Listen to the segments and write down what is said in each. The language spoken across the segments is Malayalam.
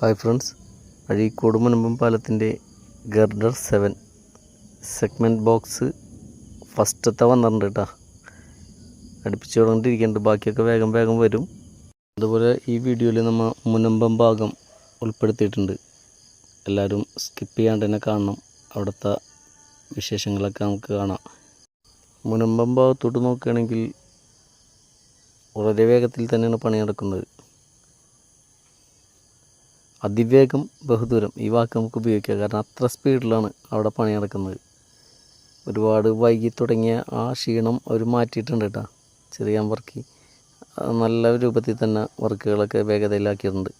ഹായ് ഫ്രണ്ട്സ്, അഴീക്കോട് മുനമ്പം പാലത്തിൻ്റെ ഗർഡർ 7 സെഗ്മെൻറ്റ് ബോക്സ് ഫസ്റ്റത്തെ വന്നിട്ടുണ്ട് കേട്ടോ. അടുപ്പിച്ച് തുടങ്ങിയിരിക്കുന്നുണ്ട്, ബാക്കിയൊക്കെ വേഗം വേഗം വരും. അതുപോലെ ഈ വീഡിയോയിൽ നമ്മൾ മുനമ്പം ഭാഗം ഉൾപ്പെടുത്തിയിട്ടുണ്ട്. എല്ലാവരും സ്കിപ്പ് ചെയ്യാണ്ട് തന്നെ കാണണം, അവിടുത്തെ വിശേഷങ്ങളൊക്കെ നമുക്ക് കാണാം. മുനമ്പം ഭാഗത്തോട്ട് നോക്കുകയാണെങ്കിൽ വളരെ വേഗത്തിൽ തന്നെയാണ് പണി നടക്കുന്നത്. അതിവേഗം ബഹുദൂരം ഈ വാക്ക് നമുക്ക് ഉപയോഗിക്കാം, കാരണം അത്ര സ്പീഡിലാണ് അവിടെ പണി നടക്കുന്നത്. ഒരുപാട് വൈകി തുടങ്ങിയ ആ ക്ഷീണം അവർ മാറ്റിയിട്ടുണ്ട് കേട്ടോ. ചെറിയ വർക്ക് നല്ല രൂപത്തിൽ തന്നെ വർക്കുകളൊക്കെ വേഗതയിലാക്കിയിട്ടുണ്ട്.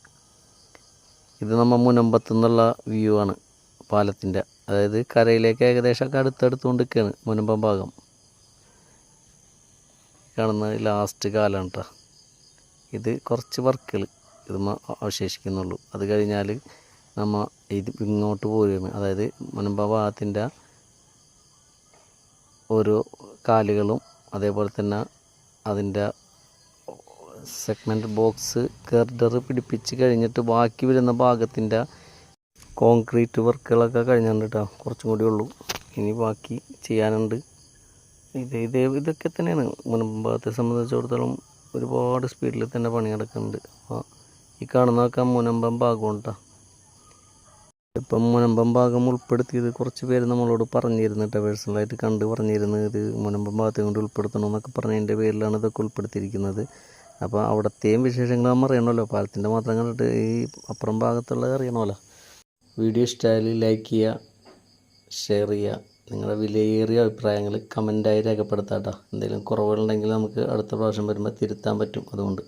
ഇത് നമ്മൾ മുനമ്പത്തു നിന്നുള്ള വ്യൂ ആണ് പാലത്തിൻ്റെ, അതായത് കരയിലേക്ക് ഏകദേശമൊക്കെ അടുത്തടുത്തുകൊണ്ടിരിക്കുകയാണ് മുനമ്പം ഭാഗം. കാണുന്നത് ലാസ്റ്റ് കാലാണ് കേട്ടോ. ഇത് കുറച്ച് വർക്കുകൾ ഇത് അവശേഷിക്കുന്നുള്ളൂ. അത് കഴിഞ്ഞാൽ നമ്മൾ ഇത് ഇങ്ങോട്ട് പോവുകയാണ്. അതായത് മുനമ്പം ഭാഗത്തിൻ്റെ ഓരോ കാലുകളും അതേപോലെ തന്നെ അതിൻ്റെ സെഗ്മെൻറ്റ് ബോക്സ് ഗർഡർ പിടിപ്പിച്ച് കഴിഞ്ഞിട്ട് ബാക്കി വരുന്ന ഭാഗത്തിൻ്റെ കോൺക്രീറ്റ് വർക്കുകളൊക്കെ കഴിഞ്ഞിട്ടുണ്ട് കേട്ടോ. കുറച്ചും കൂടി ഉള്ളൂ, ഇനി ബാക്കി ചെയ്യാനുണ്ട്. ഇതൊക്കെ തന്നെയാണ് മുനമ്പം ഭാഗത്തെ സംബന്ധിച്ചിടത്തോളം ഒരുപാട് സ്പീഡിൽ തന്നെ പണി നടക്കുന്നുണ്ട്. അപ്പോൾ ഈ കാണുന്നതൊക്കെ മുനമ്പം ഭാഗമുണ്ട് കേട്ടോ. ഇപ്പം മുനമ്പം ഭാഗം ഉൾപ്പെടുത്തിയത് കുറച്ച് പേര് നമ്മളോട് പറഞ്ഞിരുന്നു കേട്ടോ, പേഴ്സണലായിട്ട് കണ്ട് പറഞ്ഞിരുന്നു. ഇത് മുനമ്പം ഭാഗത്തെ കൊണ്ട് ഉൾപ്പെടുത്തണം എന്നൊക്കെ പറഞ്ഞതിൻ്റെ പേരിലാണ് ഇതൊക്കെ ഉൾപ്പെടുത്തിയിരിക്കുന്നത്. അപ്പോൾ അവിടത്തെയും വിശേഷങ്ങൾ നമ്മൾ അറിയണമല്ലോ, പാലത്തിൻ്റെ മാത്രം കണ്ടിട്ട് ഈ അപ്പുറം ഭാഗത്തുള്ളത് അറിയണമല്ലോ. വീഡിയോ ഇഷ്ടമായാൽ ലൈക്ക് ചെയ്യുക, ഷെയർ ചെയ്യുക, നിങ്ങളുടെ വിലയേറിയ അഭിപ്രായങ്ങൾ കമൻറ്റായി രേഖപ്പെടുത്താം കേട്ടോ. എന്തെങ്കിലും കുറവുകളുണ്ടെങ്കിൽ നമുക്ക് അടുത്ത പ്രാവശ്യം വരുമ്പോൾ തിരുത്താൻ പറ്റും. അതുകൊണ്ട്